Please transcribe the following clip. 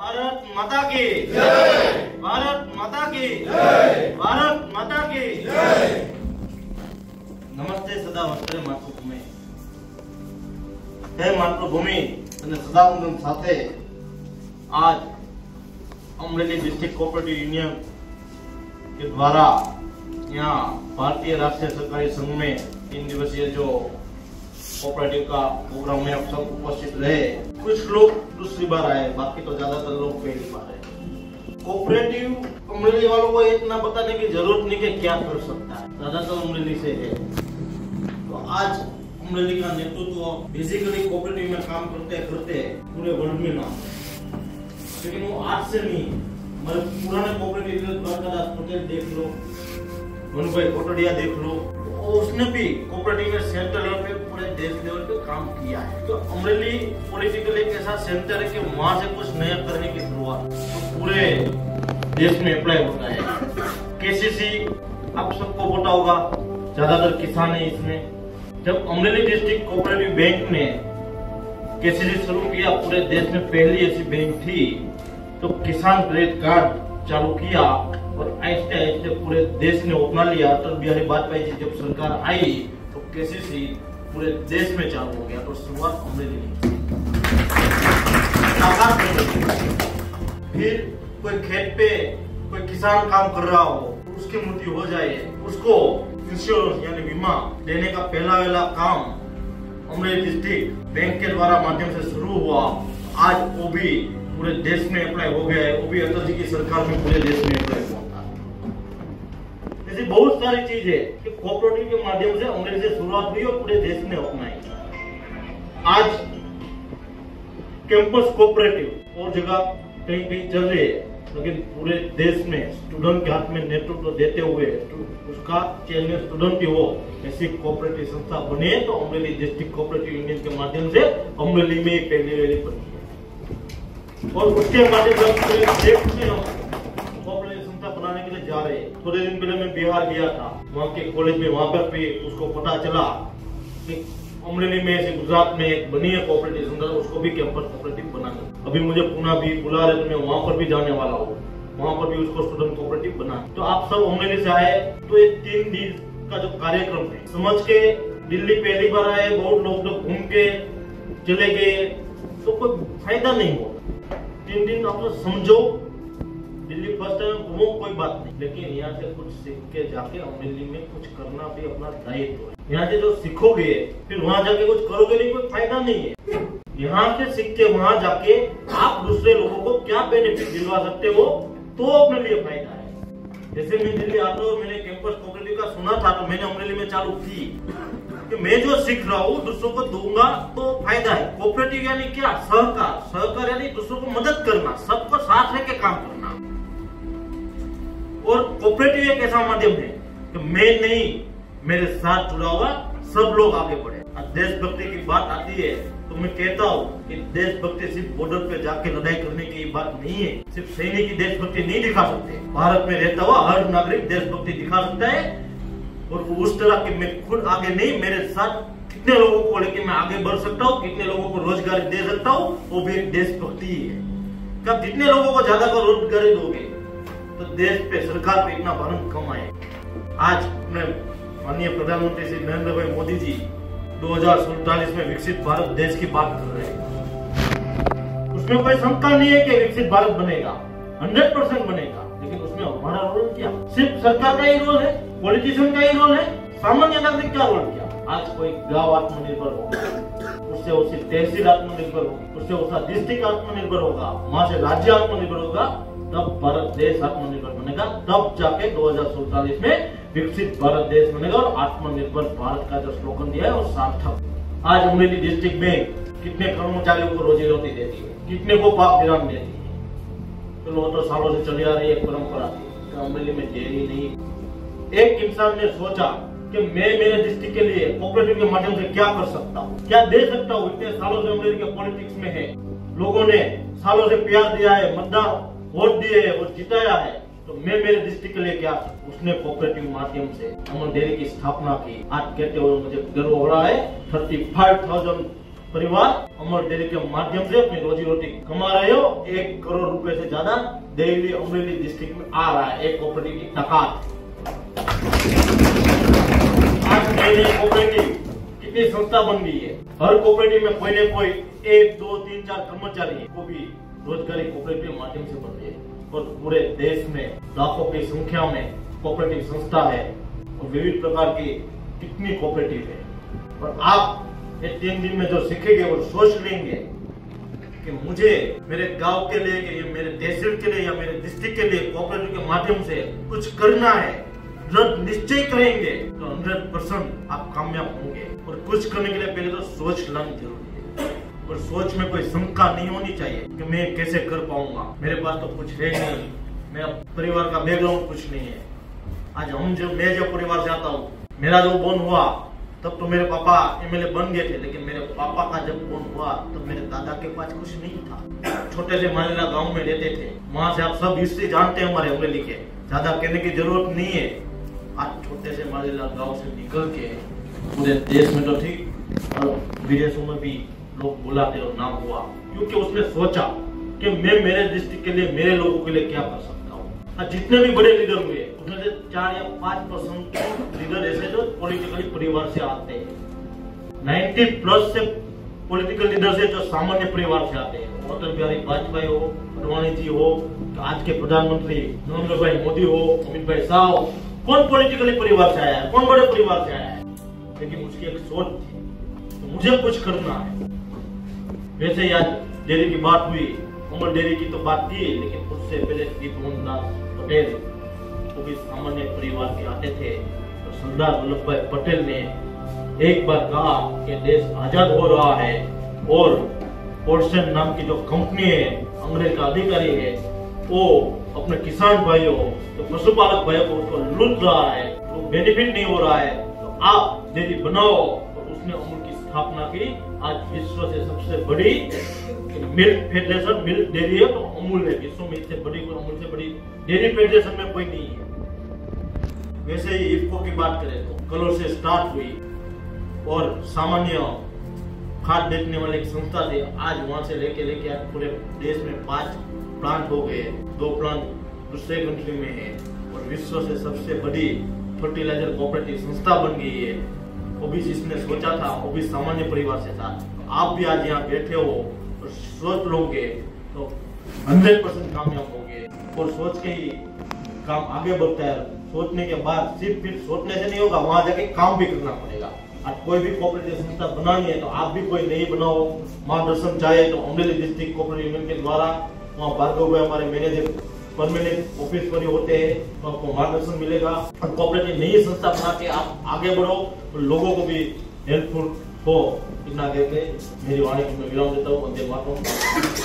भारत माता की जय। भारत माता की जय। भारत माता की जय। नमस्ते सदा वस्त्रे मातृभूमि। हे मातृभूमि અને સદાવંદન સાથે आज अमरेली डिस्ट्रिक्ट कोऑपरेटिव यूनियन के द्वारा यहाँ भारतीय राष्ट्रीय सहकारी संघ में 3 दिवसीय जो कोऑपरेटिव का प्रोग्राम में आप सब उपस्थित रहे। कुछ लोग दूसरी बार आए, बाकी तो ज्यादातर लोग पहली बार आए। कोऑपरेटिव अमरेली वालों को इतना बताने की जरूरत नहीं कि क्या कर सकता है, ज्यादातर अमरेली से है। तो आज अमरेली का नेतृत्व बेसिकली कोऑपरेटिव में काम करते पूरे वर्ल्ड में नाम, लेकिन वो आज से नहीं, मतलब पुराने कोऑपरेटिव द्वारकादास पटेल देख लो, मनुभाई कोटड़िया देख लो, उसने भी कोऑपरेटिव में सेंटर लेवल पे पूरे देश लेवल पे काम किया है। तो अमरेली पॉलिटिकल एक ऐसा सेंटर है कि वहां से कुछ नया करने की शुरुआत तो पूरे देश में अप्लाई होता है। केसीसी आप सबको पता होगा, ज्यादातर किसान है इसमें। जब अमरेली डिस्ट्रिक्ट कोऑपरेटिव बैंक ने केसीसी शुरू किया, पूरे देश में पहली ऐसी बैंक थी, तो किसान क्रेडिट कार्ड चालू किया और आहिस्ते आहिस्ते पूरे देश ने अपना लिया। अटल बिहारी वाजपेयी जी जब सरकार आई तो केसीसी पूरे देश में चालू हो गया। तो शुरुआत अमरेली में। फिर कोई खेत पे कोई किसान काम कर रहा हो, उसकी मृत्यु हो जाए, उसको इंश्योरेंस यानी बीमा देने का पहला काम अमरेली डिस्ट्रिक्ट बैंक के द्वारा माध्यम से शुरू हुआ। आज वो भी पूरे देश में अप्लाई हो गया है। वो भी अटल जी की सरकार में पूरे देश में अप्लाई हुआ था। ऐसी बहुत सारी चीजें कि कोऑपरेटिव के माध्यम से अमरेली से शुरुआत हुई और पूरे देश ने अपनाई। आज कैंपस कोऑपरेटिव और जगह कहीं कहीं चल रही है, लेकिन पूरे देश में स्टूडेंट के हाथ में नेतृत्व देते हुए उसका चेयरमैन स्टूडेंट ही हो, ऐसी कोऑपरेटिव संस्था बने तो अमरेली डिस्ट्रिक्ट कोऑपरेटिव यूनियन के माध्यम से अमरेली में पहली बनी है। और उसके माध्यम से पूरे देश में हम कोऑपरेटिव संस्था बनाने के लिए जा रहे हैं। थोड़े दिन पहले मैं बिहार गया था, वहाँ के कॉलेज में, वहाँ पर भी उसको पता चला कि अमरेली में ऐसे गुजरात में एक बनी है कोऑपरेटिव संस्था, उसको भी कैंपस कोऑपरेटिव बनाना। अभी मुझे पुणे भी बुला रहे, तो मैं वहाँ पर भी जाने वाला हूँ, वहाँ पर भी उसको स्टूडेंट कोऑपरेटिव बना। तो आप सब अमरेली से आए तो ये 3 दिन का जो कार्यक्रम है समझ के, दिल्ली पहली बार आए, बहुत लोग तो घूम के चले गए, तो कोई फायदा नहीं हो। 3 दिन आप लोग समझो, दिल्ली फर्स्ट टाइम घूमो कोई बात नहीं, लेकिन यहाँ से कुछ सीख के जाके अमरेली में कुछ करना भी अपना दायित्व है। यहाँ से जो सीखोगे फिर वहाँ जाके कुछ करोगे नहीं, कोई फायदा नहीं है। यहाँ से सीख के वहाँ जाके आप दूसरे लोगों को क्या बेनिफिट दिलवा सकते हो तो अपने लिए फायदा है। जैसे मैं दिल्ली आता हूँ, मैंने कैंपस कोऑपरेटिव का सुना था, तो मैंने अमरेली में चालू की कि मैं जो सीख रहा हूँ दूसरों को दूंगा तो फायदा है। कोऑपरेटिव यानी क्या? सहकार। सहकार यानी दूसरों को मदद करना, सबको साथ रह के काम करना। और कोऑपरेटिव एक ऐसा माध्यम है कि मैं नहीं, मेरे साथ जुड़ा हुआ सब लोग आगे बढ़े। देशभक्ति की बात आती है तो मैं कहता हूँ कि देशभक्ति सिर्फ बॉर्डर पे जाके लड़ाई करने की बात नहीं है। सिर्फ सैनिक की देशभक्ति नहीं दिखा सकते, भारत में रहता हुआ हर नागरिक देशभक्ति दिखा सकता है। और उस तरह की मैं खुद आगे नहीं, मेरे साथ कितने लोगों को लेके मैं आगे बढ़ सकता हूँ, कितने लोगों को रोजगारी दे सकता हूँ, वो भी एक देशभक्ति है। कब जितने लोगों को ज्यादा कर रोजगारी दोगे तो देश पे, सरकार पे इतना भारण कम आए। आज अपने माननीय प्रधानमंत्री श्री नरेंद्र भाई मोदी जी 2047 में विकसित भारत देश की बात कर रहे हैं। उसमें कोई शंका नहीं है कि विकसित भारत बनेगा, 100% बनेगा, लेकिन उसमें हमारा रोल क्या? सिर्फ सरकार का ही रोल है, पॉलिटिशियन का ही रोल है, सामान्य नागरिक का रोल क्या? आज कोई गांव आत्मनिर्भर होगा, उससे उसी तहसील आत्मनिर्भर होगी, उससे उसका डिस्ट्रिक्ट आत्मनिर्भर होगा, वहां से राज्य आत्मनिर्भर होगा, तब भारत देश आत्मनिर्भर बनेगा। तब जाके 2047 में विकसित भारत देश बनेगा और आत्मनिर्भर भारत का जो स्लोगन दिया है वो सार्थक। आज अमरेली डिस्ट्रिक्ट में कितने कर्मचारियों को रोजी रोटी देती है, कितने को पाक विराम देती है, तो वो तो सालों से चली आ रही एक परंपरा थी। अमरेली में दे ही नहीं। एक इंसान ने सोचा कि मैं मेरे डिस्ट्रिक्ट के लिए कोऑपरेटिव के माध्यम से क्या कर सकता हूँ, क्या दे सकता हूँ। इतने सालों से अमरेली के पॉलिटिक्स में है, लोगों ने सालों से प्यार दिया है, मतदान वोट दिए है और जिताया है, तो मैं मेरे डिस्ट्रिक्ट के लिए क्या? उसने कोऑपरेटिव माध्यम से अमन डेयरी की स्थापना की। आज कहते हुए मुझे गर्व हो रहा है, 35,000 परिवार अमर डेयरी के माध्यम से अपनी रोजी रोटी कमा रहे हो। 1 करोड़ रुपए से ज्यादा डेली अमरेली डिस्ट्रिक्ट में आ रहा है एक कोऑपरेटिव की ताकत। आज नई कोऑपरेटिव कितनी संस्था बन गई है। हर कोऑपरेटिव में कोई न कोई 1, 2, 3, 4 कर्मचारी को भी रोजगारी कोऑपरेटिव के माध्यम से बन रही है। और पूरे देश में लाखों की संख्या में कोऑपरेटिव संस्था है और विविध प्रकार की कितनी कोऑपरेटिव है। और आप ये 3 दिन में जो सीखेंगे और सोच लेंगे कि मुझे मेरे गांव के लिए, कि मेरे तहसील के लिए या मेरे डिस्ट्रिक्ट के लिए कोऑपरेटिव के माध्यम से कुछ करना है, दृढ़ निश्चय करेंगे तो 100% आप कामयाब होंगे। और कुछ करने के लिए पहले तो सोच लानी जरूरी है। और सोच में कोई शंका नहीं होनी चाहिए कि मैं कैसे कर पाऊंगा, मेरे पास तो कुछ है नहीं, मेरा परिवार का बैकग्राउंड कुछ नहीं है। आज मैं जो परिवार से आता हूँ, मेरा जो बोन हुआ तब तो मेरे पापा एमएलए बन गए थे, लेकिन मेरे पापा का जब बोन हुआ तब मेरे दादा के पास कुछ नहीं था। छोटे से मालेला गांव में रहते थे। वहां से आप सब हिस्ट्री जानते हैं हमारे अमरेली के, ज्यादा कहने की जरूरत नहीं है। आज छोटे से मालेला गांव से निकल के पूरे देश में तो ठीक और विदेशों में भी लोग बुलाते और नाम हुआ, क्योंकि उसने सोचा कि मैं मेरे डिस्ट्रिक्ट के लिए, मेरे लोगों के लिए क्या कर सकता हूँ। जितने भी बड़े लीडर हुए उसमें से 4 या 5% लीडर ऐसे जो पॉलिटिकली परिवार से आते हैं। 90+ से पॉलिटिकल लीडर से जो सामान्य परिवार से आते हैं। अटल बिहारी वाजपेयी हो, अडवाणी जी हो, आज के प्रधानमंत्री नरेंद्र भाई मोदी हो, अमित भाई शाह हो, कौन पॉलिटिकली परिवार से आया है, कौन बड़े परिवार से आया है। लेकिन उसकी एक सोच थी तो मुझे कुछ करना है। वैसे ही आज डेयरी की बात हुई, अमर डेयरी की तो बात थी, लेकिन उससे पहले दीपमोहन दास पटेल वो भी सामान्य परिवार के आते थे। तो सरदार वल्लभ भाई पटेल ने एक बार कहा कि देश आजाद हो रहा है और पोर्शन नाम की जो कंपनी है, अंग्रेज का अधिकारी है, वो अपने किसान भाइयों तो पशुपालक भाइयों को उसको लूट रहा है, तो बेनिफिट नहीं हो रहा है, तो आप डेयरी बनाओ। और उसने अमूल की स्थापना की। आज विश्व से सबसे बड़ी मिल्क फेडरेशन, मिल्क डेयरी है तो अमूल है। विश्व में इससे बड़ी, अमूल से बड़ी डेयरी फेडरेशन में कोई नहीं है। वैसे ही इफ्को की बात करें तो कलोर से स्टार्ट हुई और सामान्य खाद बेचने वाले एक संस्था थी। आज वहां से लेके आज पूरे देश में 5 प्लांट हो गए। 2 प्लांट दूसरे कंट्री में है और विश्व से सबसे बड़ी फर्टिलाइजर कोऑपरेटिव संस्था बन गई है। वो भी जिसने सोचा था वो भी सामान्य परिवार से था। तो आप भी आज यहाँ बैठे हो और सोच लोगे तो 100% कामयाब होंगे। और सोच के ही काम आगे बढ़ता है। सोचने के बाद सिर्फ सोचने से नहीं होगा, वहां जाके काम भी करना पड़ेगा। आज कोई भी कोऑपरेटिव संस्था बनानी है तो आप भी कोई नई बनाओ। मार्गदर्शन चाहे तो अमरेली डिस्ट्रिक्ट कोऑपरेटिव यूनियन के द्वारा वहाँ भार्गव भाई हमारे मैनेजर परमानेंट ऑफिस पर होते हैं, तो आपको मार्गदर्शन मिलेगा। और कोऑपरेटिव नई संस्था बना के आप आगे बढ़ो और लोगों को भी हेल्पफुल हो। इतना कहकर मेरी वाणी को मैं विराम देता हूँ। वंदे मातरम।